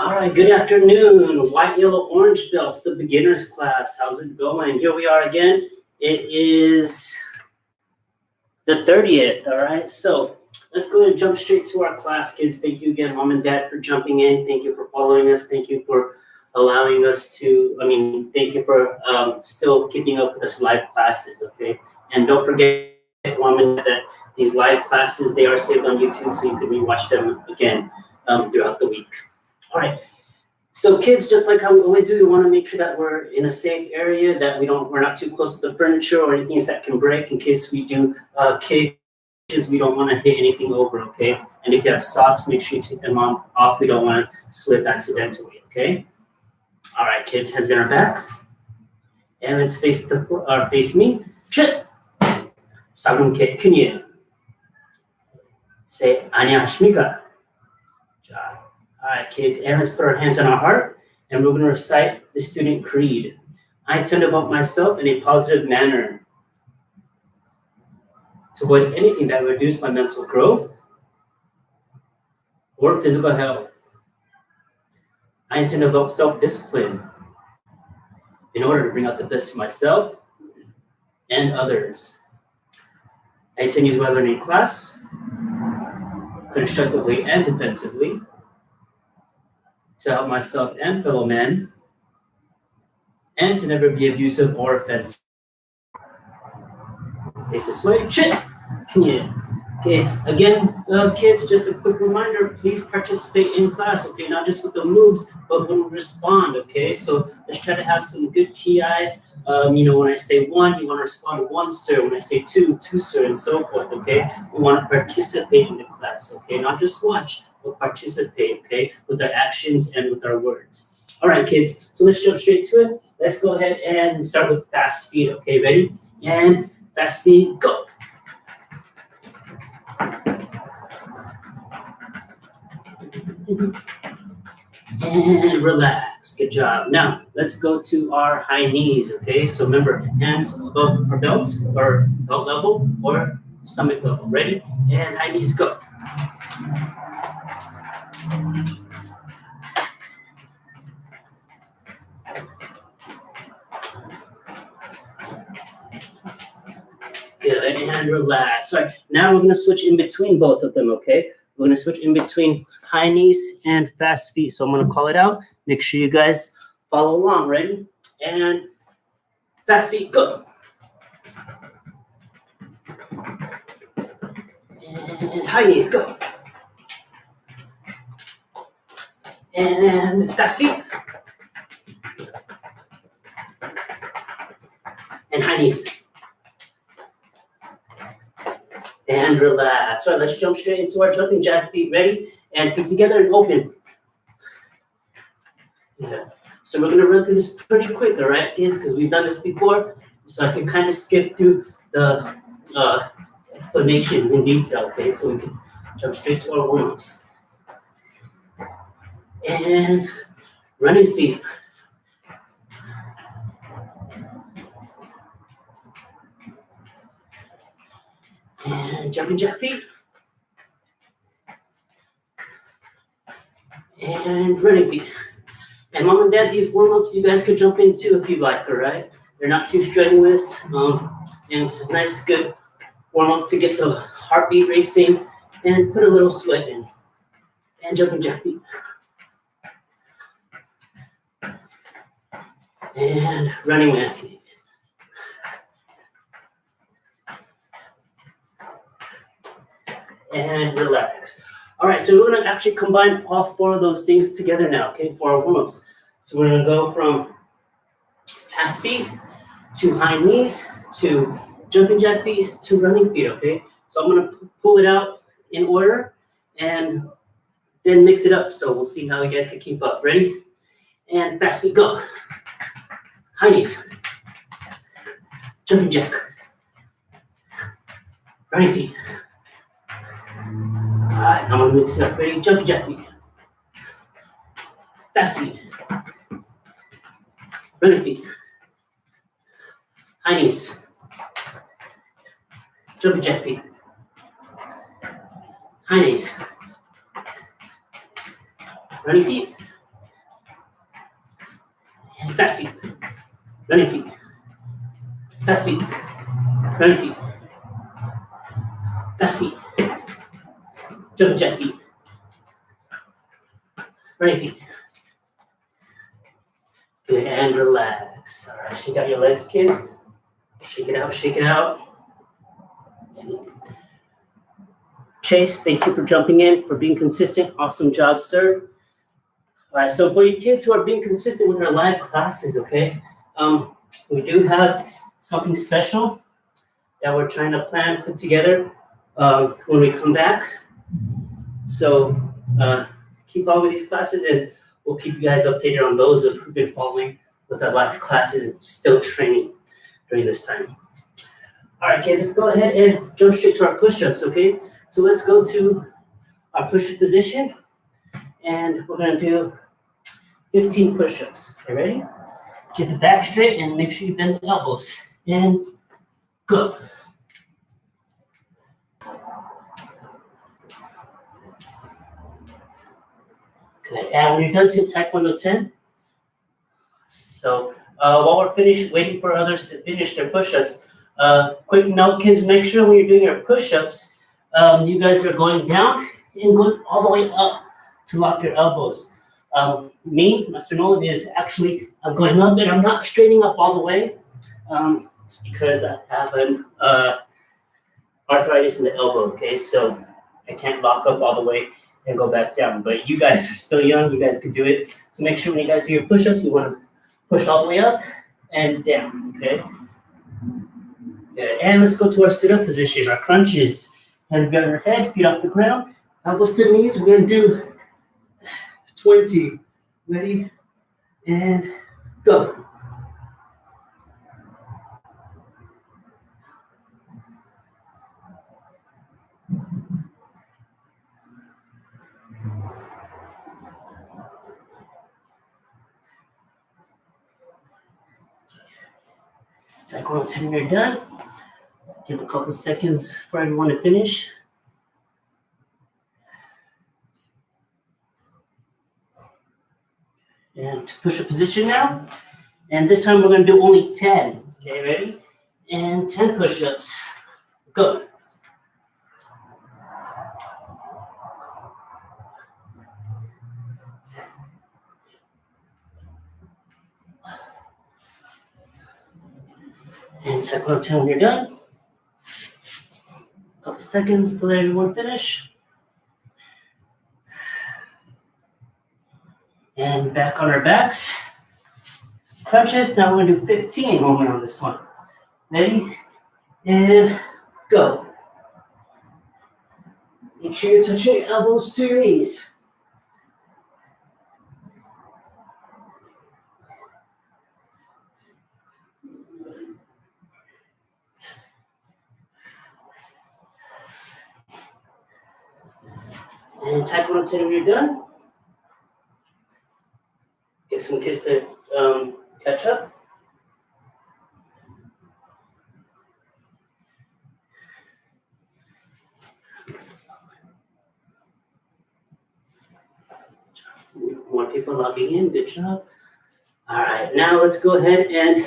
All right, good afternoon. White, yellow, orange belts, the beginners class. How's it going? Here we are again. It is the 30th, all right? So let's go and jump straight to our class, kids. Thank you again, mom and dad, for jumping in. Thank you for following us. Thank you for allowing us to, thank you for still keeping up with us live classes, okay? And don't forget, mom and dad, that these live classes, they are saved on YouTube, so you can rewatch them again throughout the week. All right. So kids, just like how we always do, we want to make sure that we're in a safe area, that we're not too close to the furniture or anything that can break in case we do kids, we don't want to hit anything over, okay? And if you have socks, make sure you take them off. We don't want to slip accidentally, okay? All right, kids, heads in our back. And let's face me. Shit. 사분께 큰일. Say, 안녕하십니까? All right, kids, and let's put our hands on our heart, and we're going to recite the student creed. I intend to devote myself in a positive manner to avoid anything that would reduce my mental growth or physical health. I intend to develop self-discipline in order to bring out the best in myself and others. I intend to use what I learned in class, constructively and defensively, to help myself and fellow men, and to never be abusive or offensive. Face this way. Shit! Okay, again, kids, just a quick reminder, please participate in class, okay? Not just with the moves, but when we respond, okay? So let's try to have some good TIs. When I say one, you want to respond one, sir. When I say two, sir, and so forth, okay? We want to participate in the class, okay? Not just watch, but participate, okay? With our actions and with our words. All right, kids, so let's jump straight to it. Let's go ahead and start with fast speed, okay? Ready? And fast speed, go. And relax. Good job. Now, let's go to our high knees, okay? So remember, hands above our belt, or belt level, or stomach level. Ready? And high knees, go. Good, and relax. All right, now we're going to switch in between both of them, okay? We're going to switch in between high knees and fast feet. So I'm going to call it out. Make sure you guys follow along. Ready? And fast feet, go. And high knees, go. And fast feet. And high knees. And relax. All right, let's jump straight into our jumping jack feet. Ready? And feet together and open. Yeah. So we're going to run through this pretty quick, all right, kids, because we've done this before. So I can kind of skip through the explanation in detail, okay? So we can jump straight to our warm-ups. And running feet. And jumping jack feet. And running feet. And mom and dad, these warm-ups you guys could jump into if you like, all right? They're not too strenuous. And it's a nice, good warm-up to get the heartbeat racing and put a little sweat in. And jumping jack feet. And running man feet. And relax. All right, so we're going to actually combine all four of those things together now, okay, for our warm-ups. So we're going to go from fast feet to high knees to jumping jack feet to running feet, okay? So I'm going to pull it out in order and then mix it up. So we'll see how you guys can keep up. Ready? And fast feet, go. High knees. Jumping jack. Running feet. All right, I'm gonna mix it up. Ready? Jumping jack feet. Fast feet. Running feet. High knees. Jumping jack feet. High knees. Running feet. Fast feet. Running feet. Fast feet. Running feet. Fast feet. Jumping jack feet. Running feet. Good, and relax. All right, shake out your legs, kids. Shake it out, shake it out. Let's see. Chase, thank you for jumping in, for being consistent. Awesome job, sir. All right, so for you kids who are being consistent with our live classes, okay, we do have something special that we're trying to put together when we come back. So keep following these classes, and we'll keep you guys updated on those who've been following with our live classes and still training during this time. All right, kids, let's go ahead and jump straight to our push-ups, okay? So let's go to our push-up position, and we're gonna do 15 push-ups. Okay, ready? Get the back straight and make sure you bend the elbows. And go. Okay, and when you're done, sit Taekwondo 10. So while we're waiting for others to finish their push-ups, quick note, kids, make sure when you're doing your push-ups, you guys are going down and going all the way up to lock your elbows. Me, Master Nolan, is actually, I'm going up and I'm not straightening up all the way. It's because I have an arthritis in the elbow, okay? So I can't lock up all the way and go back down. But you guys are still young, you guys can do it. So make sure when you guys do your push-ups, you want to push all the way up and down, okay? Good. And let's go to our sit-up position, our crunches. Hands behind our head, feet off the ground, elbows to the knees. We're gonna do 20. Ready? And go. Taekwondo 10 when you're done. Give a couple seconds for everyone to finish. And to push a position now. And this time we're going to do only 10. Okay, ready? And 10 push-ups. Go. And Taekwondo 10 when you're done. Couple seconds to let everyone finish. And back on our backs. Crunches. Now we're going to do 15 moment on this one. Ready? And go. Make sure you're touching your elbows to your knees. And Taekwondo 10 when you're done. Get some kids to catch up. More people logging in, good job. All right, now let's go ahead and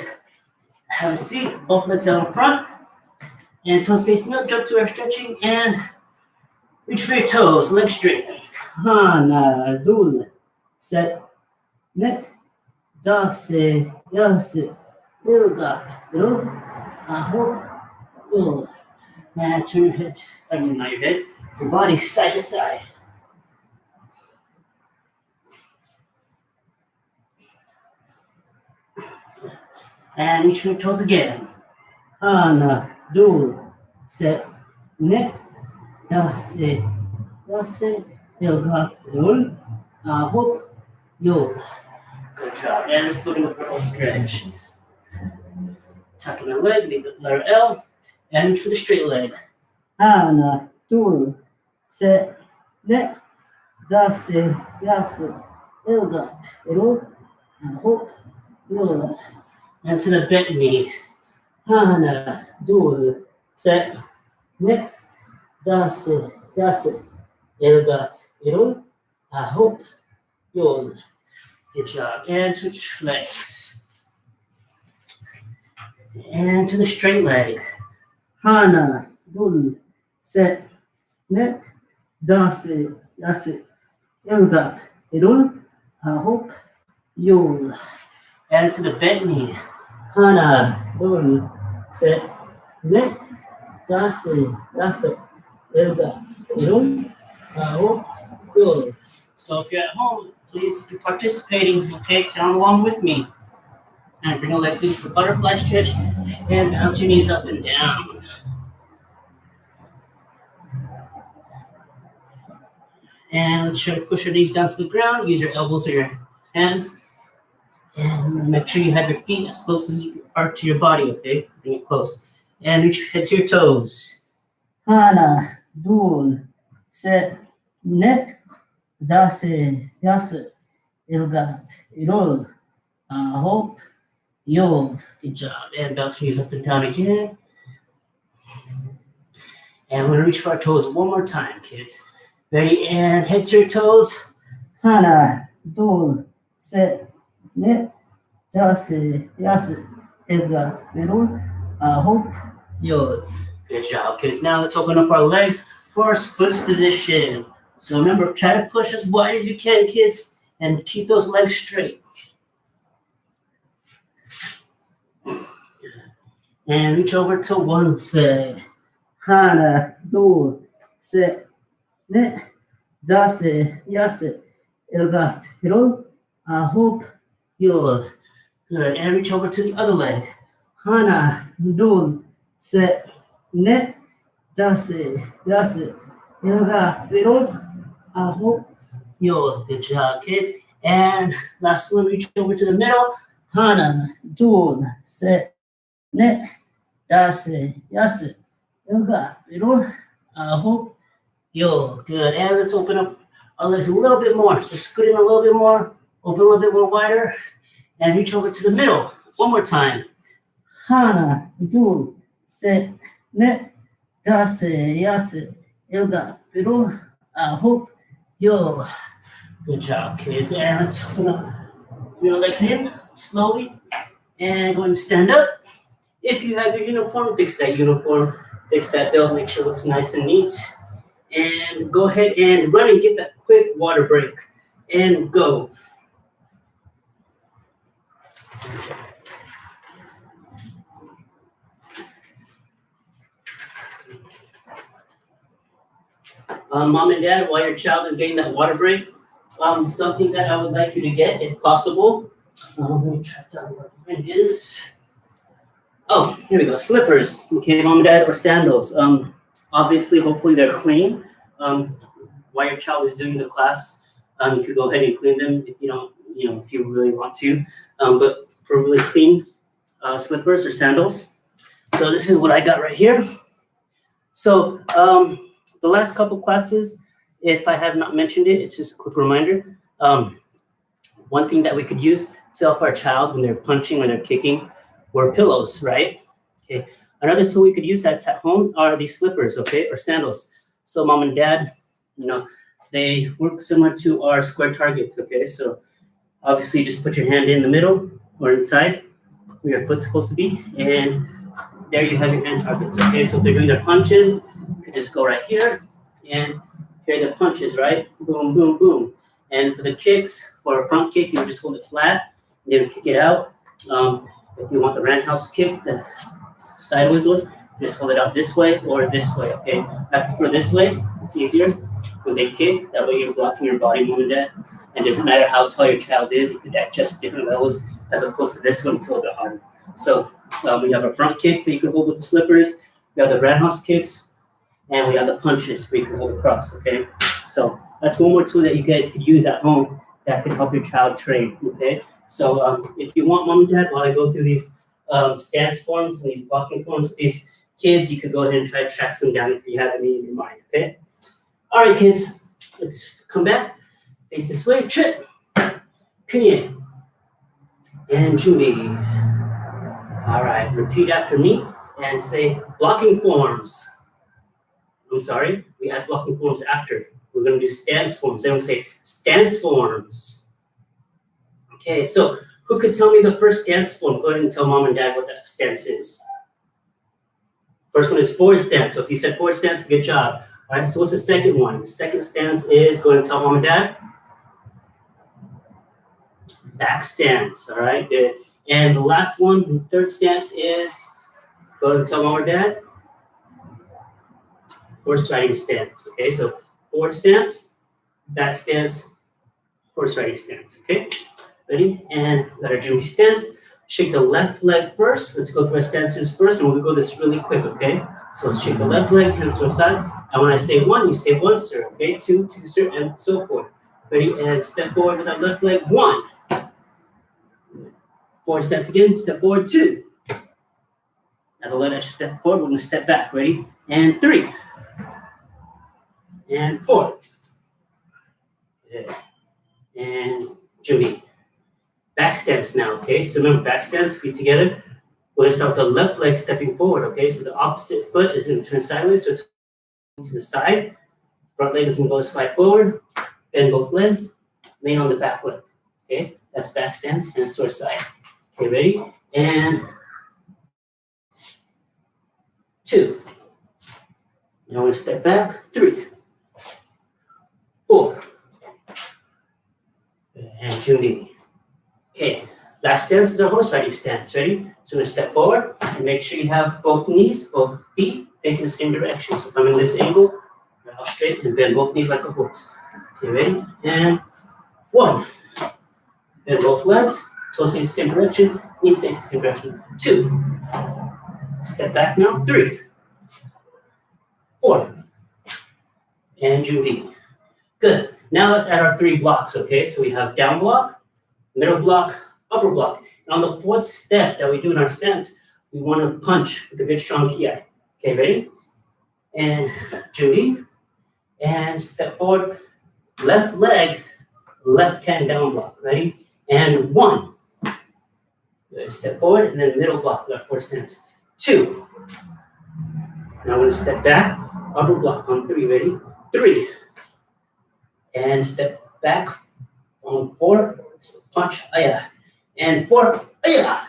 have a seat, both legs out in front. And toes facing up, jump to our stretching, and reach for your toes, legs straight. Hana, dul, set, neck, dase, yase, ilga, ro, aho, ul. And turn your head, not your head, your body side to side. And reach for your toes again. Hana, dul, set, neck, dase, yase, ilga, ro, aho, ul. Good job. And let's go to a full stretch. Tucking the leg, make the letter L, and reach for the straight leg. Hana, dul, set, neck, dase, yase, ilga, ro, aho, ul. And to the bent knee. Hana, dul, set, neck, dase, yase, ilga, ro, aho, ul. Good job. And switch legs. And to the straight leg. Hana, dul, set, net, dase, yase, elgap, erol, ahop, yol. And to the bent knee. Hana, dul, set, net, dase, yase, elgap, erol, ahop, yol. So if you're at home, please be participating, okay? Count along with me. And bring your legs in for butterfly stretch and bounce your knees up and down. And let's try to push your knees down to the ground. Use your elbows or your hands. And make sure you have your feet as close as you are to your body, okay? Bring it close. And reach head to your toes. Hana, dul, set, net, dase, yase, elgap, erol, ahop, yol. Good job. And bounce your knees up and down again. And we're going to reach for our toes one more time, kids. Ready? And head to your toes. Hana, dul, set, net, dase, yase, elgap, erol, ahop, yol. Good job, kids. Now let's open up our legs for our splits position. So remember, try to push as wide as you can, kids, and keep those legs straight. And reach over to one side. Hana, dul, set, net, dase, yase, elgap, erol, ahop, yol. Good. And reach over to the other leg. Hana, dul, set, net, dase, yase, elgap, erol, ahop, Yo, good job, kids. And last one, reach over to the middle. Hana, dul, set, net, dase, yase, elgap, erol, ahop, Yo, good. And let's open up our legs a little bit more. So scoot in a little bit more. Open a little bit more wider. And reach over to the middle. One more time. Hana, dul, set, net, dase, yase, elgap, erol, ahop, Yo, good job, kids. And let's open up. Bring your legs in slowly. And go and stand up. If you have your uniform, fix that uniform. Fix that belt. Make sure it looks nice and neat. And go ahead and run and get that quick water break. And go. Mom and Dad, while your child is getting that water break, something that I would like you to get, if possible. Let me track down what it is. Oh, here we go. Slippers. Okay, Mom and Dad, or sandals. Obviously, hopefully they're clean. While your child is doing the class, you could go ahead and clean them if you don't, if you really want to. But for really clean slippers or sandals. So this is what I got right here. So the last couple classes, if I have not mentioned it, it's just a quick reminder. One thing that we could use to help our child when they're punching, when they're kicking, were pillows, right? Okay. Another tool we could use that's at home are these slippers, okay, or sandals. So Mom and Dad, they work similar to our square targets, okay? So obviously just put your hand in the middle or inside where your foot's supposed to be, and there you have your hand targets, okay? So if they're doing their punches, you could just go right here, and here are the punches, right? Boom, boom, boom. And for the kicks, for a front kick, you would just hold it flat, and then kick it out. If you want the roundhouse kick, the sideways one, just hold it out this way or this way, okay? I prefer this way. It's easier when they kick. That way you're blocking your body, Mom and Dad. And it doesn't matter how tall your child is, you could adjust different levels as opposed to this one. It's a little bit harder. So we have our front kicks that you can hold with the slippers. We have the roundhouse kicks, and we have the punches where you can hold across, okay? So that's one more tool that you guys could use at home that could help your child train, okay? So if you want, Mom and Dad, while I go through these stance forms and these blocking forms with these kids, you could go ahead and try to track some down if you have any in your mind, okay? All right, kids, let's come back. Face this way, trip, pinion, and Judy. All right, repeat after me and say blocking forms. I'm sorry, we add blocking forms after. We're gonna do stance forms. Then we'll say stance forms. Okay, so who could tell me the first stance form? Go ahead and tell mom and dad what that stance is. First one is forward stance. So if you said forward stance, good job. All right, so what's the second one? The second stance is, go ahead and tell mom and dad. Back stance, all right, good. And the last one, the third stance is, go ahead and tell mom or dad. Horse riding stance, okay? So forward stance, back stance, horse riding stance, okay? Ready? And got our Junbi stance. Shake the left leg first. Let's go through our stances first, and we'll go this really quick, okay? So let's shake the left leg, hands to our side. And when I say one, you say one, sir, okay? Two, sir, and so forth. Ready? And step forward with that left leg, one. Forward stance again, step forward, two. Now the leg extra step forward, we're gonna step back, ready? And three. And four. Good. And Junbi. Back stance now, okay? So remember, back stance, feet together. We're gonna start with the left leg stepping forward, okay? So the opposite foot is gonna turn sideways, so it's to the side. Front leg is gonna go slide forward, bend both legs, lean on the back leg, okay? That's back stance, hands to our side. Okay, ready? And two. Now we're gonna step back, three, four, and Junbi. Okay, last stance is our horse riding stance. Ready? So we're gonna step forward and make sure you have both knees, both feet facing the same direction. So if I'm in this angle, I'll straight and bend both knees like a horse. Okay, ready? And one. Bend both legs, toes face the same direction, knees face the same direction. Two. Step back now, three, four, and Junbi. Good. Now let's add our three blocks, okay? So we have down block, middle block, upper block. And on the fourth step that we do in our stance, we want to punch with a good strong kiai. Okay, ready? And Junbi. And step forward, left leg, left hand down block. Ready? And one. Good. Step forward, and then middle block, left fourth stance. Two. Now I'm going to step back, upper block on three. Ready? Three. And step back on four. Punch, ayah. And four, ayah.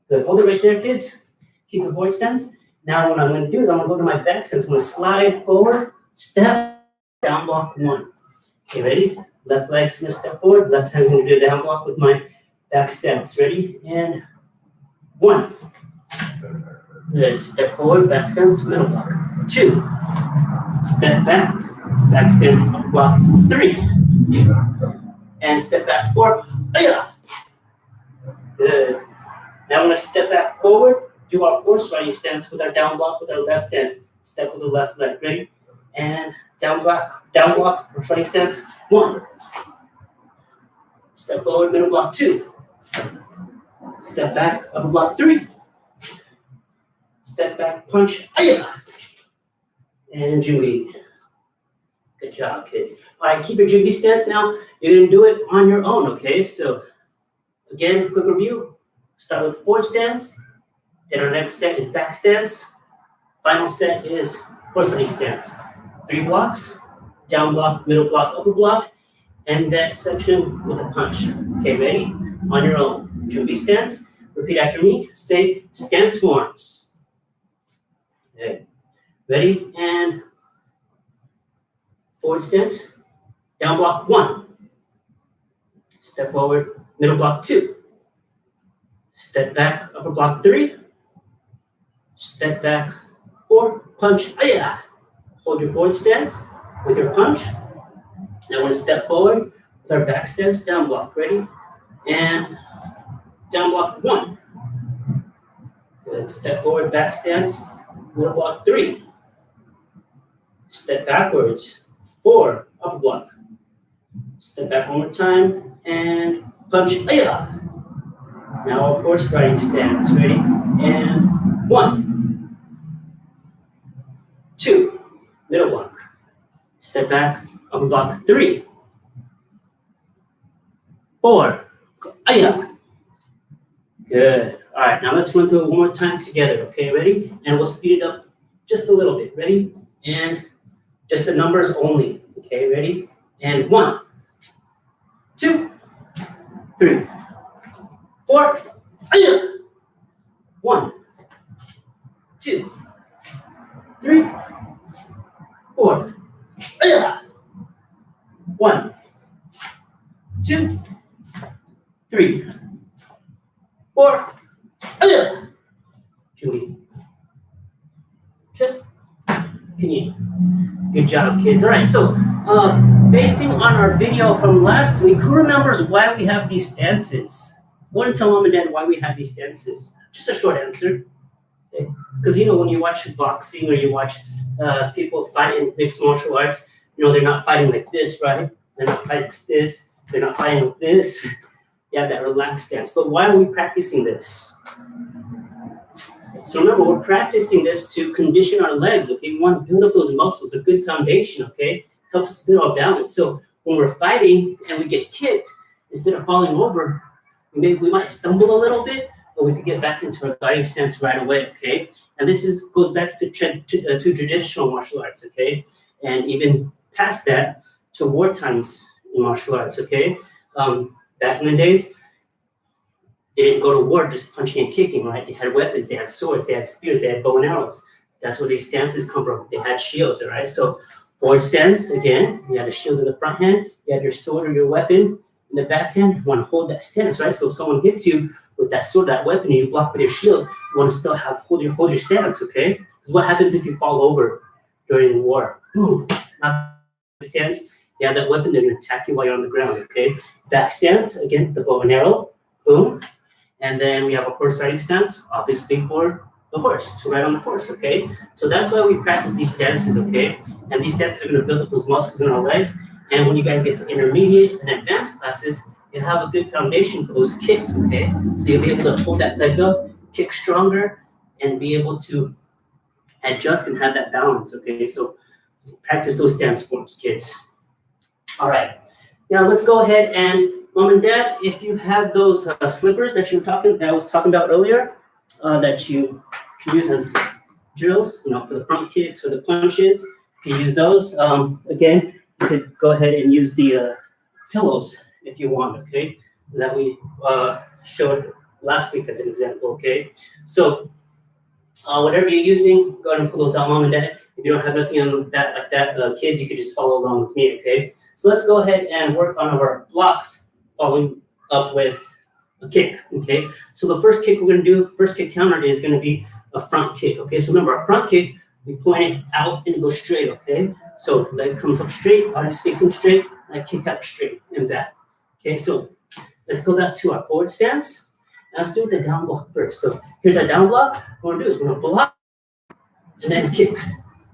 Good. Hold it right there, kids. Keep it forward stance. Now what I'm going to do is I'm going to go to my back stance. I'm going to slide forward, step, down block, one. Okay, ready? Left leg's going to step forward. Left hand's going to do a down block with my back stance. Ready? And one. Good. Step forward, back stance, middle block. Two. Step back, back stance, up block. Three. And step back, four. Ayah. Good. Now I'm going to step back forward, do our horse riding stance with our down block with our left hand. Step with the left leg. Ready? And down block, horse riding stance. One. Step forward, middle block. Two. Step back, upper block. Three. Step back, punch. Ayah. And Junbi. Good job, kids. All right, keep your Junbi stance now. You're going to do it on your own, okay? So, again, quick review. Start with forward stance. Then our next set is back stance. Final set is horse riding stance. 3 blocks, down block, middle block, upper block, and that section with a punch. Okay, ready? On your own. Junbi stance. Repeat after me. Say stance forms. Okay. Ready? And forward stance. Down block, 1. Step forward, middle block, 2. Step back, upper block, 3. Step back, 4. Punch, ayah. Hold your forward stance with your punch. Now we're going to step forward with our back stance, down block. Ready? And down block, 1. Good. Step forward, back stance, middle block, 3. Step backwards, 4. Upper block. Step back one more time and punch. Ayah. Now a horse riding stance. Ready? And 1, 2. Middle block. Step back. Upper block. 3, 4. Ayah. Good. All right. Now let's run through it one more time together. Okay. Ready? And we'll speed it up just a little bit. Ready? And just the numbers only. Okay. Ready? And 1, 2, 3, 4. 1, 2, 3, 4. 1, 2, 3, 4. Julie. Good. Good job, kids. All right, so basing on our video from last week, who remembers why we have these stances? Go and tell mom and dad why we have these stances. Just a short answer. Because when you watch boxing or you watch people fight in mixed martial arts, they're not fighting like this, right? They're not fighting like this. They're not fighting like this. You have that relaxed stance. But why are we practicing this? So remember, we're practicing this to condition our legs, okay? We want to build up those muscles, a good foundation, okay? Helps us build our balance. So when we're fighting and we get kicked, instead of falling over, we might stumble a little bit, but we could get back into our guiding stance right away, okay? And this goes back to traditional martial arts, okay? And even past that, to war times in martial arts, okay? Back in the days, they didn't go to war just punching and kicking, right? They had weapons, they had swords, they had spears, they had bow and arrows. That's where these stances come from. They had shields, all right? So forward stance, again, you had a shield in the front hand, you had your sword or your weapon in the back hand. You want to hold that stance, right? So if someone hits you with that sword, that weapon, and you block with your shield, you want to still hold your stance, okay? Because what happens if you fall over during war? Boom, knock the stance. You have that weapon, they're going to attack you while you're on the ground, okay? Back stance, again, the bow and arrow, boom. And then we have a horse riding stance, obviously for the horse, to ride on the horse, okay? So that's why we practice these stances, okay? And these stances are going to build up those muscles in our legs. And when you guys get to intermediate and advanced classes, you have a good foundation for those kicks, okay? So you'll be able to hold that leg up, kick stronger, and be able to adjust and have that balance, okay? So practice those stance forms, kids. All right. Now let's go ahead and mom and dad, if you have those slippers that I was talking about earlier, that you can use as drills, for the front kicks or the punches, you can use those. Again, you could go ahead and use the pillows if you want, okay? That we showed last week as an example, okay? So whatever you're using, go ahead and pull those out, mom and dad. If you don't have nothing on that like that, kids, you could just follow along with me, okay? So let's go ahead and work on our blocks, following up with a kick, okay? So the first kick we're going to do, first kick counter is going to be a front kick, okay? So remember, our front kick, we point it out and go straight, okay? So leg comes up straight, body's facing straight, and I kick out straight and back, okay? So let's go back to our forward stance. Now let's do the down block first. So here's our down block. What we're going to do is we're going to block and then kick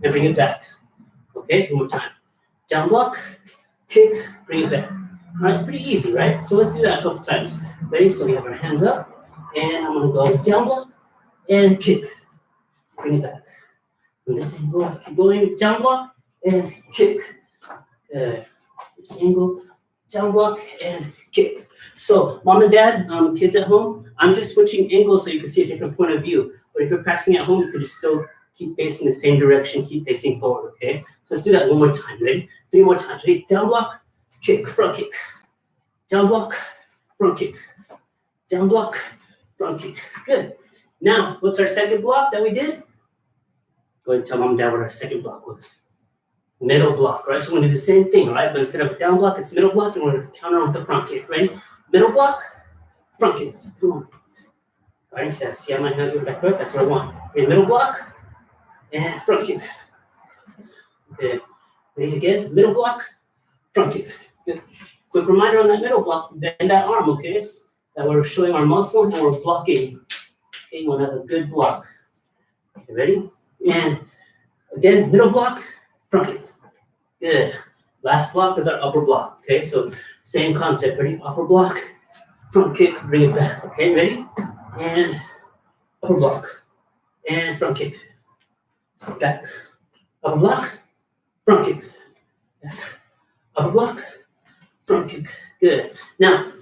and bring it back, okay? One more time. Down block, kick, bring it back. All right, pretty easy, right? So let's do that a couple times. Ready? So we have our hands up, and I'm gonna go down block and kick. Bring it back. From this angle, keep going, down block and kick. Good. This angle, down block and kick. So mom and dad, kids at home, I'm just switching angles so you can see a different point of view. But if you're practicing at home, you could just still keep facing the same direction, keep facing forward, okay? So let's do that one more time, ready? 3 more times, ready? Down block, kick, front kick. Down block, front kick. Down block, front kick. Good. Now, what's our second block that we did? Go ahead and tell mom and dad what our second block was. Middle block, right? So we're gonna do the same thing, right? But instead of down block, it's middle block, and we're gonna counter with the front kick. Ready? Middle block, front kick. Come on. Guiding stance. See how my hands are back up? That's what I want. Okay, middle block and front kick. Okay. Ready again? Middle block, front kick. Good. Quick reminder on that middle block, bend that arm, okay? That we're showing our muscle and we're blocking. Okay, you want to have a good block. Okay, ready? And again, middle block, front kick. Good. Last block is our upper block, okay? So same concept, ready? Upper block, front kick, bring it back, okay? Ready? And upper block, and front kick. Back. Upper block, front kick. Back. Upper block, front kick. Good. Now,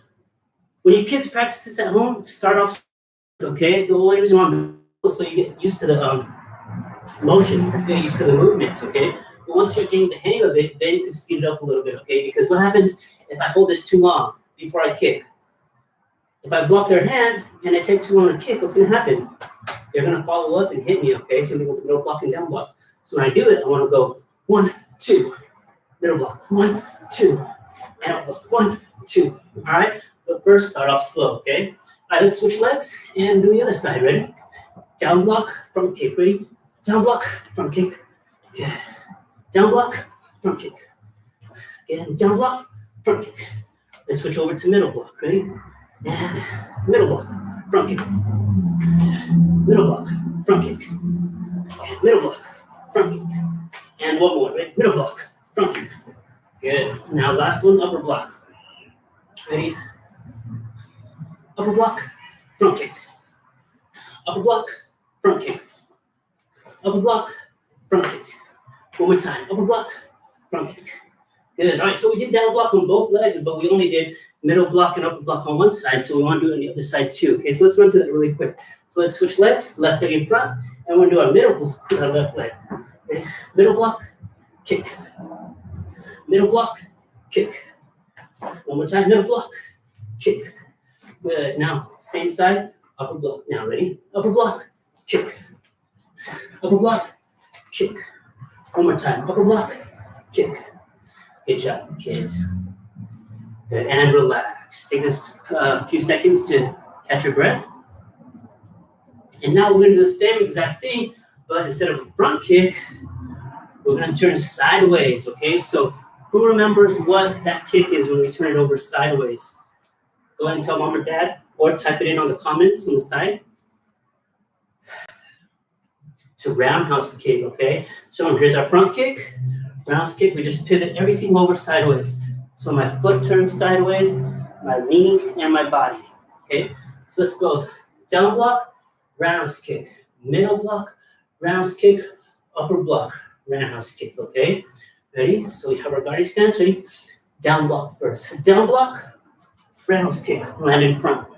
when your kids practice this at home, start off, okay? The only reason why I'm so you get used to the motion, you get used to the movements, okay? But once you're getting the hang of it, then you can speed it up a little bit, okay? Because what happens if I hold this too long before I kick? If I block their hand and I take too long to kick, what's gonna happen? They're gonna follow up and hit me, okay? So we go middle block and down block. So when I do it, I wanna go 1, 2, middle block, 1, 2, and up block, 1, 2, all right? But first, start off slow, okay? All right, let's switch legs and do the other side, ready? Down block, front kick, ready? Down block, front kick, yeah. Down block, front kick. Again, down block, front kick. Let's switch over to middle block, ready? And middle block, front kick. Middle block, front kick. Middle block, front kick. And one more, right? Middle block, front kick. Good. Now last one, upper block. Ready? Upper block, front kick. Upper block, front kick. Upper block, front kick. One more time. Upper block, front kick. Good. All right, so we did down block on both legs, but we only did middle block and upper block on one side, so we want to do it on the other side too. Okay, so let's run through that really quick. So let's switch legs, left leg in front, and we're going to do our middle block with our left leg. Ready? Middle block, kick. Middle block, kick. One more time, middle block, kick. Good. Now, same side, upper block. Now, ready? Upper block, kick. Upper block, kick. One more time, upper block, kick. Good job, kids. Good, and relax. Take this few seconds to catch your breath. And now we're gonna do the same exact thing, but instead of a front kick, we're gonna turn sideways, okay? So who remembers what that kick is when we turn it over sideways? Go ahead and tell mom or dad, or type it in on the comments on the side. It's a roundhouse kick, okay? So here's our front kick. Roundhouse kick, we just pivot everything over sideways. So my foot turns sideways, my knee, and my body, okay? So let's go down block, roundhouse kick. Middle block, roundhouse kick. Upper block, roundhouse kick, okay? Ready? So we have our guarding stance, ready? Down block first. Down block, roundhouse kick, land in front.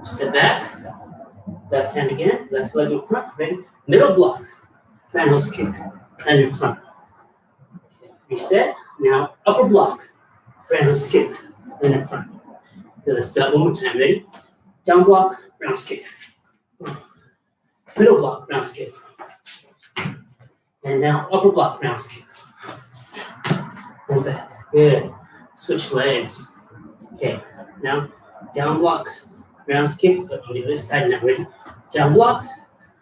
Step back, left hand again, left leg in front, ready? Middle block, roundhouse kick, land in front. Reset. Now upper block, roundhouse kick, then in front. Good, let's do that one more time. Ready? Down block, roundhouse kick. Middle block, roundhouse kick. And now upper block, roundhouse kick. And back. Good. Switch legs. Okay. Now down block, roundhouse kick, but on the other side now. Ready? Down block,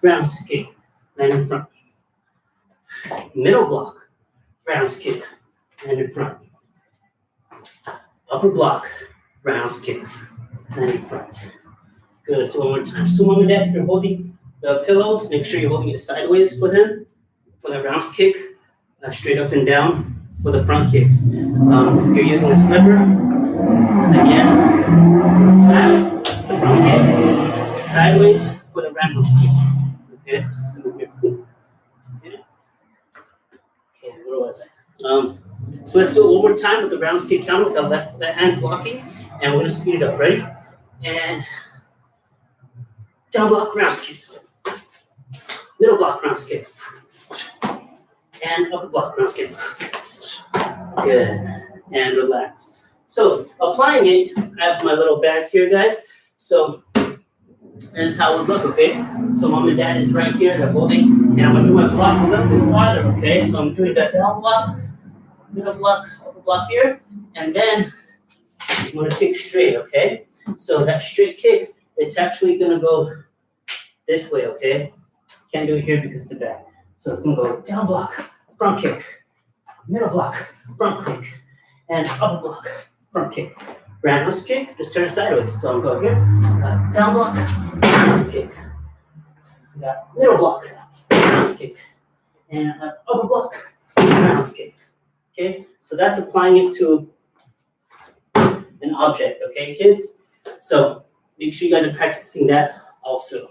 roundhouse kick, then in front. Middle block, roundhouse kick, and in front. Upper block, roundhouse kick, and in front. Good, so one more time. So mom and dad, if you're holding the pillows, make sure you're holding it sideways for them, for the roundhouse kick, straight up and down for the front kicks. If you're using a slipper, again, flat, the front kick, sideways for the roundhouse kick. Okay, so it's gonna be okay. Okay, where was I? So let's do it one more time with the roundhouse kick counter with the left hand blocking, and we're gonna speed it up. Ready? And down block, roundhouse kick. Middle block, roundhouse kick. And upper block, roundhouse kick. Good. And relax. So applying it, I have my little bag here, guys. So this is how it would look, okay? So mom and dad is right here, they're holding, and I'm gonna do my block a little bit farther, okay? So I'm doing that down block, middle block, upper block here, and then I'm gonna kick straight, okay? So that straight kick, it's actually gonna go this way, okay? Can't do it here because it's a back. So it's gonna go down block, front kick, middle block, front kick, and upper block, front kick. Roundhouse kick, just turn sideways. So I'm going here, down block, roundhouse kick. We got middle block, roundhouse kick, and upper block, roundhouse kick. Okay, so that's applying it to an object. Okay, kids. So make sure you guys are practicing that also.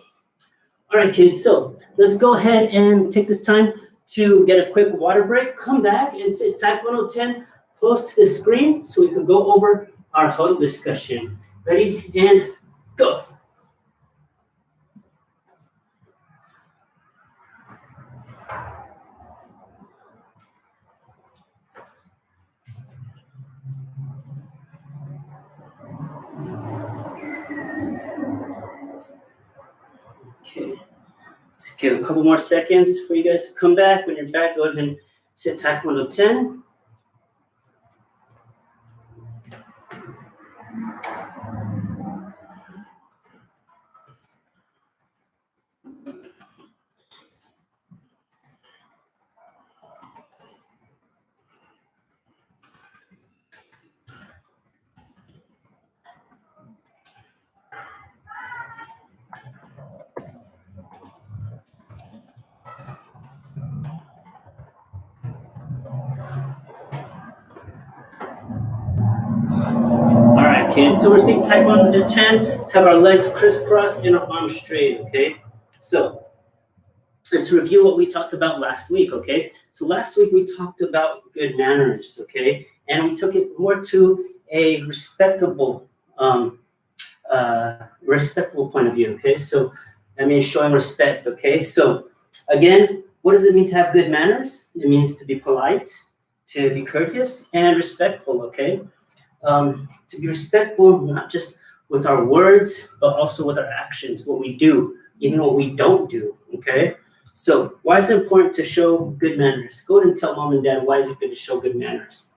All right, kids. So let's go ahead and take this time to get a quick water break. Come back and sit Taekwondo 10 close to the screen so we can go over our huddle discussion. Ready and go. Okay, a couple more seconds for you guys to come back. When you're back, go ahead and sit Taekwondo 10. All right, kids. So we're sitting Taekwondo 10. Have our legs crisscrossed and our arms straight. Okay. So let's review what we talked about last week. Okay. So last week we talked about good manners. Okay, and we took it more to a respectable point of view. Okay, so that means showing respect. Okay, so again, what does it mean to have good manners? It means to be polite, to be courteous, and respectful. Okay, to be respectful not just with our words but also with our actions, what we do, even what we don't do. Okay, so why is it important to show good manners? Go ahead and tell mom and dad why is it good to show good manners.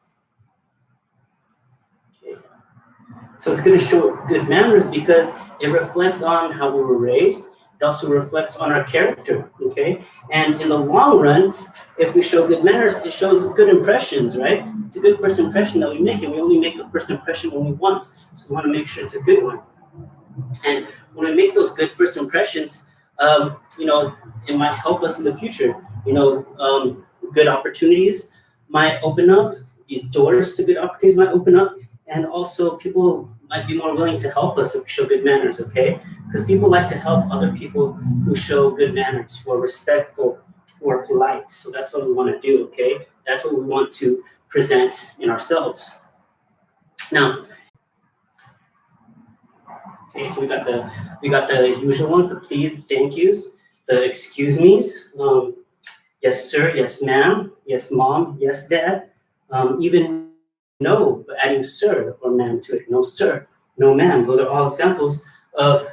So it's going to show good manners because it reflects on how we were raised. It also reflects on our character, okay? And in the long run, if we show good manners, it shows good impressions, right? It's a good first impression that we make, and we only make a first impression only once. So we want to make sure it's a good one. And when we make those good first impressions, it might help us in the future. Good opportunities might open up. Doors to good opportunities might open up. And also people might be more willing to help us if we show good manners, okay? Because people like to help other people who show good manners, who are respectful, who are polite. So that's what we want to do, okay? That's what we want to present in ourselves. Now, okay, so we got the usual ones, the please, thank yous, the excuse me's, yes sir, yes ma'am, yes mom, yes dad, even no, but adding sir or ma'am to it. No sir, no ma'am. Those are all examples of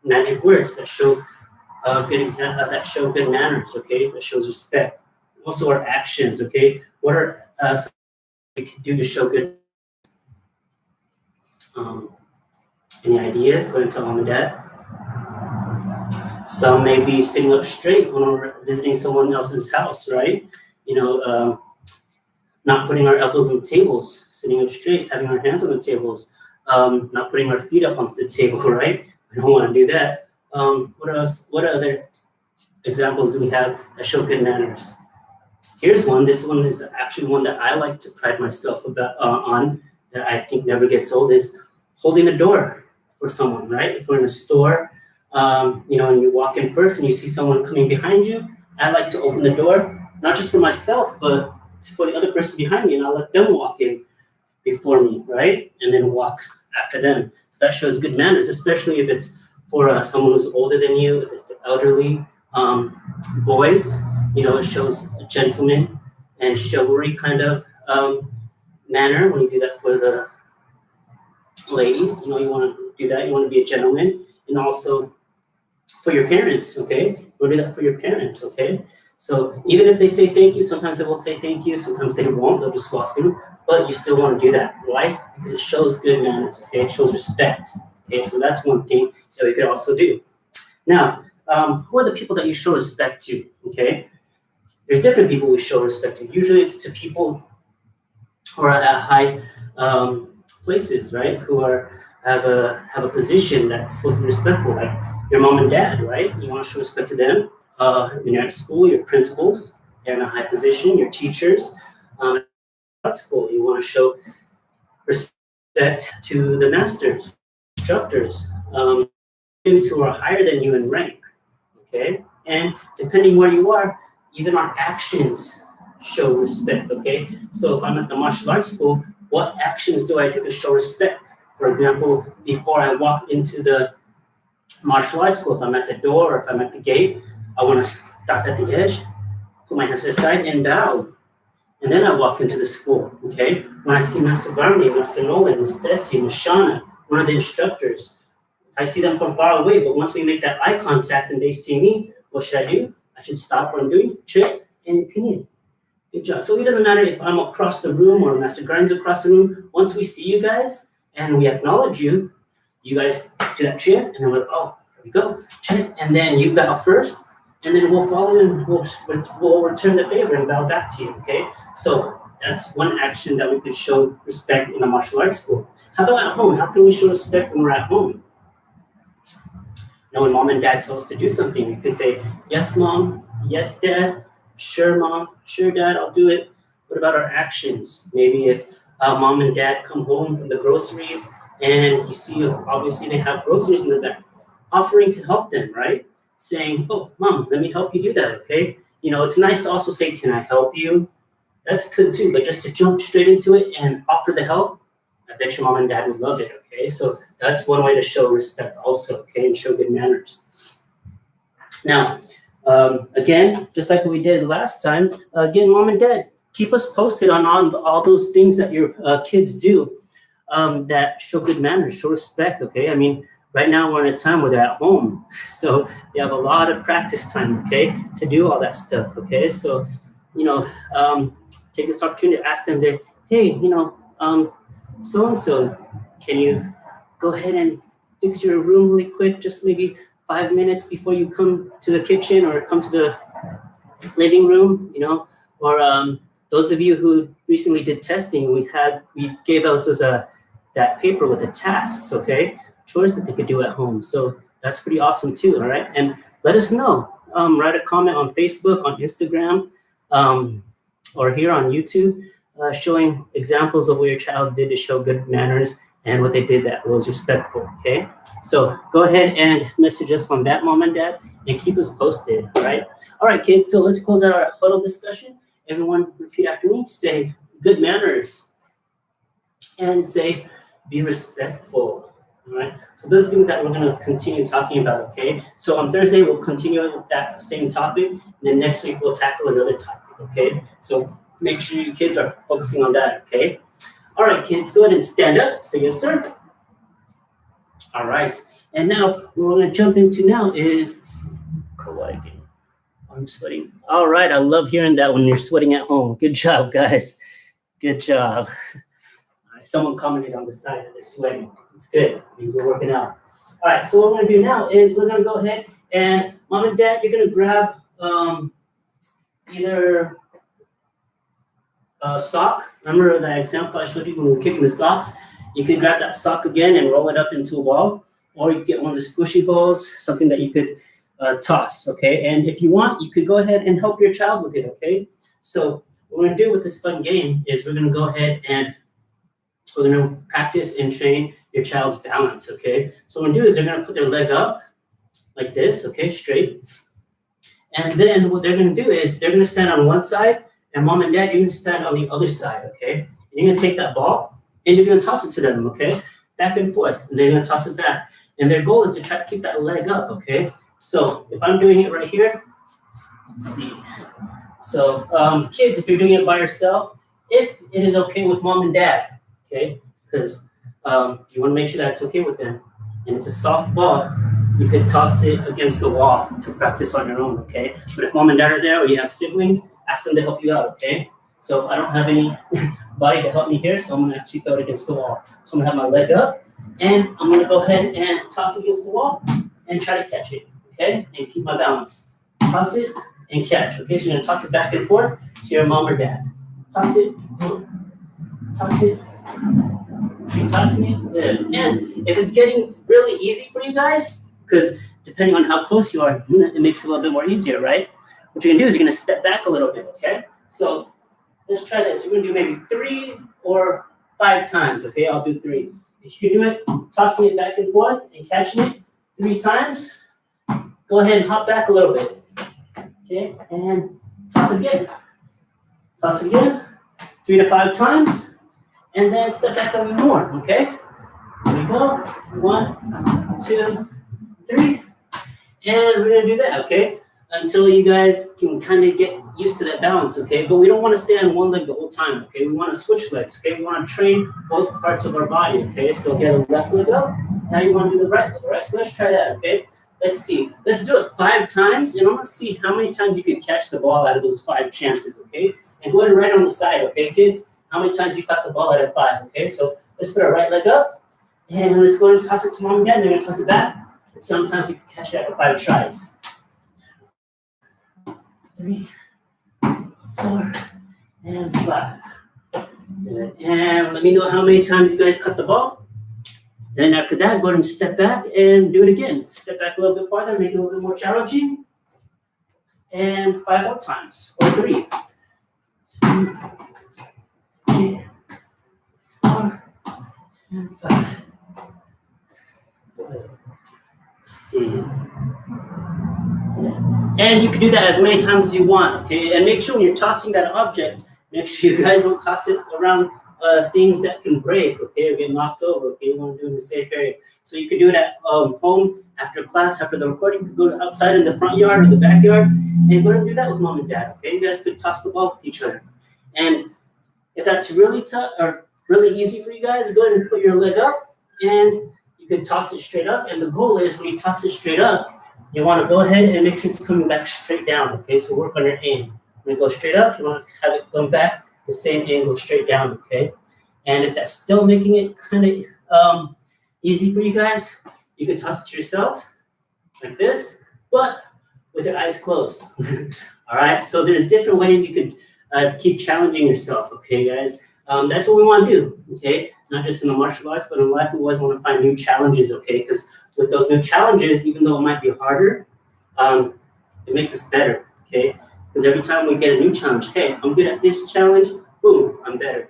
magic words that show that show good manners. Okay, that shows respect. Also, our actions. Okay, what are something we can do to show good? Any ideas? Go ahead and tell mom and dad. Some may be sitting up straight when we're visiting someone else's house, right? Not putting our elbows on the tables, sitting up straight, having our hands on the tables, not putting our feet up onto the table, right? We don't want to do that. What else? What other examples do we have that show good manners? Here's one. This one is actually one that I like to pride myself on, that I think never gets old, is holding the door for someone, right? If we're in a store, and you walk in first and you see someone coming behind you, I like to open the door, not just for myself, but for the other person behind me, and I'll let them walk in before me, right? And then walk after them. So that shows good manners, especially if it's for someone who's older than you, if it's the elderly boys. It shows a gentleman and chivalry kind of manner when you do that for the ladies. You want to do that. You want to be a gentleman. And also for your parents, okay? You want to do that for your parents, okay? So even if they say thank you, sometimes they will say thank you, sometimes they won't, they'll just walk through, but you still want to do that. Why? Because it shows good manners, okay? It shows respect, okay? So that's one thing that we could also do. Now, who are the people that you show respect to, okay? There's different people we show respect to. Usually it's to people who are at high places, right? Who have a position that's supposed to be respectful, like your mom and dad, right? You want to show respect to them. When you're at school, your principals, they're in a high position, your teachers. At school, you want to show respect to the masters, instructors, students who are higher than you in rank, okay? And depending where you are, even our actions show respect, okay? So if I'm at the martial arts school, what actions do I do to show respect? For example, before I walk into the martial arts school, if I'm at the door or if I'm at the gate, I want to stop at the edge, put my hands to the side and bow. And then I walk into the school, okay? When I see Master Garni, Master Nolan, Ms. Ceci, Ms. Shauna, one of the instructors, I see them from far away, but once we make that eye contact and they see me, what should I do? I should stop what I'm doing, trip, and continue. Good job. So it doesn't matter if I'm across the room or Master Grimes across the room. Once we see you guys and we acknowledge you, you guys do that trip, and then we're, oh, here we go, trip, and then you bow first, and then we'll follow you and we'll return the favor and bow back to you, okay? So that's one action that we could show respect in a martial arts school. How about at home? How can we show respect when we're at home? Now, when mom and dad tell us to do something, we could say, yes, mom, yes, dad, sure, mom, sure, dad, I'll do it. What about our actions? Maybe if mom and dad come home from the groceries and you see, obviously, they have groceries in the back, offering to help them, right? Saying, oh, mom, let me help you do that, okay? You know, it's nice to also say, can I help you? That's good too, but just to jump straight into it and offer the help, I bet your mom and dad would love it, okay? So that's one way to show respect also, okay, and show good manners. Now, again, just like we did last time, again, mom and dad, keep us posted on all those things that your kids do that show good manners, show respect, okay? I mean, right now we're in a time where they're at home, so they have a lot of practice time, okay, to do all that stuff, okay? So, you know, take this opportunity to ask them that, hey, you know, so-and-so, can you go ahead and fix your room really quick, just maybe 5 minutes before you come to the kitchen or come to the living room, you know? Or those of you who recently did testing, we gave us that paper with the tasks, okay? Chores that they could do at home. So that's pretty awesome too, all right? And let us know. Write a comment on Facebook, on Instagram, or here on YouTube, showing examples of what your child did to show good manners and what they did that was respectful, okay? So go ahead and message us on that, mom and dad, and keep us posted, all right? All right, kids, so let's close out our huddle discussion. Everyone repeat after me. Say good manners and say be respectful, all right? So those things that we're gonna continue talking about, okay? So on Thursday, we'll continue with that same topic, and then next week, we'll tackle another topic, okay? So make sure you kids are focusing on that, okay? All right, kids, go ahead and stand up. Say yes, sir. All right, and now what we're gonna jump into now is co-writing. I'm sweating. All right, I love hearing that when you're sweating at home. Good job, guys. Good job. All right, someone commented on the side that they're sweating. It's good. It means we're working out. All right, so what we're gonna do now is we're gonna go ahead and mom and dad, you're gonna grab either a sock. Remember that example I showed you when we were kicking the socks? You could grab that sock again and roll it up into a ball, or you could get one of the squishy balls, something that you could toss, okay? And if you want, you could go ahead and help your child with it, okay? So what we're gonna do with this fun game is we're gonna go ahead and we're gonna practice and train your child's balance, okay? So what we're gonna do is they're gonna put their leg up like this, okay, straight. And then what they're gonna do is they're gonna stand on one side, and mom and dad, you're gonna stand on the other side, okay? And you're gonna take that ball and you're gonna toss it to them, okay? Back and forth, and they're gonna toss it back. And their goal is to try to keep that leg up, okay? So if I'm doing it right here, let's see. So kids, if you're doing it by yourself, if it is okay with mom and dad, okay? Because you wanna make sure that it's okay with them. And it's a soft ball, you could toss it against the wall to practice on your own, okay? But if mom and dad are there or you have siblings, ask them to help you out, okay? So I don't have anybody to help me here, so I'm gonna actually throw it against the wall. So I'm gonna have my leg up, and I'm gonna go ahead and toss it against the wall and try to catch it, okay? And keep my balance. Toss it and catch, okay? So you're gonna toss it back and forth to your mom or dad. Toss it, toss it. Keep tossing it, good. And if it's getting really easy for you guys, because depending on how close you are, it makes it a little bit more easier, right? What you're gonna do is you're gonna step back a little bit, okay? So let's try this. You're gonna do maybe 3 or 5 times, okay? I'll do 3. If you can do it, tossing it back and forth and catching it 3 times, go ahead and hop back a little bit, okay? And toss it again. Toss it again, 3 to 5 times, and then step back a little more, okay? Here we go. 1, 2, 3, and we're gonna do that, okay? Until you guys can kind of get used to that balance, okay? But we don't want to stay on one leg the whole time, okay? We want to switch legs, okay? We want to train both parts of our body, okay? So if you have the left leg up, now you want to do the right leg, all right? So let's try that, okay? let's see. Let's do it 5 times, and I'm gonna see how many times you can catch the ball out of those 5 chances, okay? And go ahead and write on the side, okay, kids? How many times you caught the ball out of 5, okay? So let's put our right leg up, and let's go ahead and toss it to mom and dad, and they're gonna toss it back. And sometimes you can catch it after 5 tries. 3, 4, and 5. Good. And let me know how many times you guys caught the ball. Then after that, go ahead and step back and do it again. Step back a little bit farther, make it a little bit more challenging. And 5 more times, or 3. 2, 3, 4, and 5. Let's see. And you can do that as many times as you want, okay? And make sure when you're tossing that object, make sure you guys don't toss it around things that can break, okay, or get knocked over, okay? You want to do it in a safe area. So you can do it at home, after class, after the recording. You can go outside in the front yard or the backyard, and go ahead and do that with mom and dad, okay? You guys could toss the ball with each other. And if that's really tough or really easy for you guys, go ahead and put your leg up, and you can toss it straight up. And the goal is when you toss it straight up, you want to go ahead and make sure it's coming back straight down, okay? So work on your aim. When it goes straight up, you want to have it come back the same angle straight down, okay? And if that's still making it kind of easy for you guys, you can toss it to yourself like this, but with your eyes closed. All right, so there's different ways you could keep challenging yourself, okay, guys? That's what we want to do, okay? Not just in the martial arts, but in life, we always want to find new challenges, okay? Because with those new challenges, even though it might be harder, it makes us better, okay? Because every time we get a new challenge, hey, I'm good at this challenge, boom, I'm better.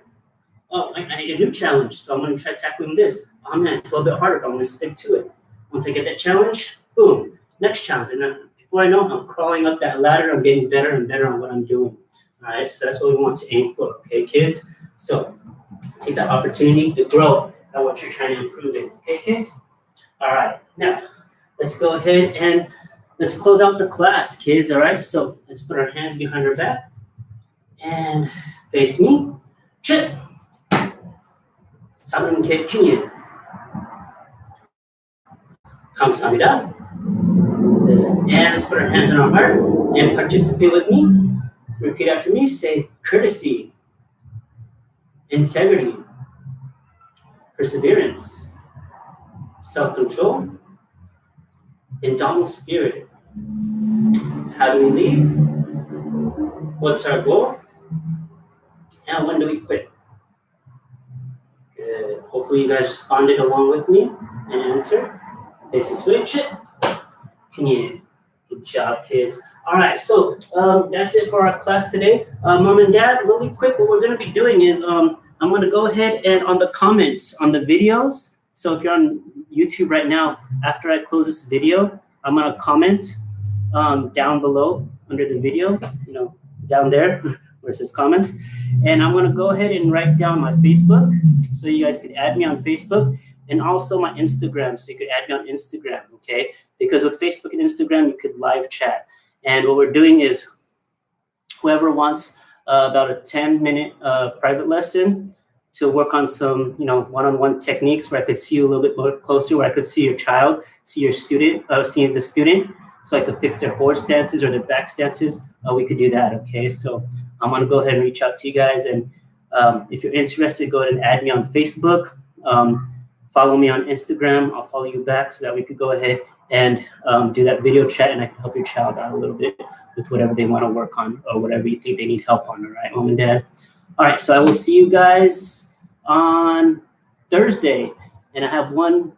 Oh, I need a new challenge, so I'm going to try tackling this. Oh man, it's a little bit harder, but I'm going to stick to it. Once I get that challenge, boom, next challenge. And then before I know it, I'm crawling up that ladder, I'm getting better and better on what I'm doing. All right, so that's what we want to aim for, okay, kids? So take that opportunity to grow at what you're trying to improve in, okay, kids? All right, now let's go ahead and let's close out the class, kids, all right? So let's put our hands behind our back and face me. Chip. Samanke Pinyin. Kamsahamnida. And let's put our hands on our heart and participate with me. Repeat after me. Say courtesy, integrity, perseverance, self-control, indomitable spirit. How do we lead? What's our goal? And when do we quit? Good. Hopefully you guys responded along with me and answered. Face this way, Chip. Good job, kids. All right, so that's it for our class today. Mom and Dad, really quick, what we're going to be doing is I'm going to go ahead and on the comments on the videos. So if you're on YouTube right now, after I close this video, I'm going to comment down below under the video, you know, down there where it says comments. And I'm going to go ahead and write down my Facebook so you guys could add me on Facebook, and also my Instagram so you could add me on Instagram, okay? Because with Facebook and Instagram, you could live chat. And what we're doing is whoever wants about a 10-minute private lesson to work on some, you know, one-on-one techniques where I could see you a little bit more closely, where I could see your child, see your student, see the student, so I could fix their forward stances or their back stances, we could do that, okay? So I'm going to go ahead and reach out to you guys. And if you're interested, go ahead and add me on Facebook. Follow me on Instagram. I'll follow you back so that we could go ahead and do that video chat, and I can help your child out a little bit with whatever they want to work on or whatever you think they need help on, all right, Mom and Dad? All right, so I will see you guys on Thursday. And I have one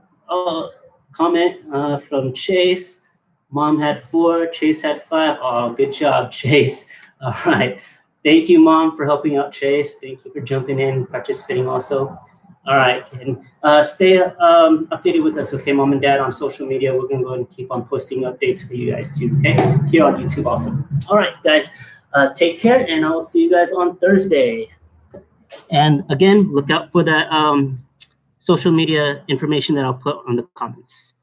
comment from Chase. Mom had 4, Chase had 5. Oh, good job, Chase. All right. Thank you, Mom, for helping out Chase. Thank you for jumping in, participating also. All right. And stay updated with us, okay, Mom and Dad, on social media. We're going to go and keep on posting updates for you guys too, okay, here on YouTube also. All right, guys, take care, and I will see you guys on Thursday. And again, look out for that social media information that I'll put on the comments.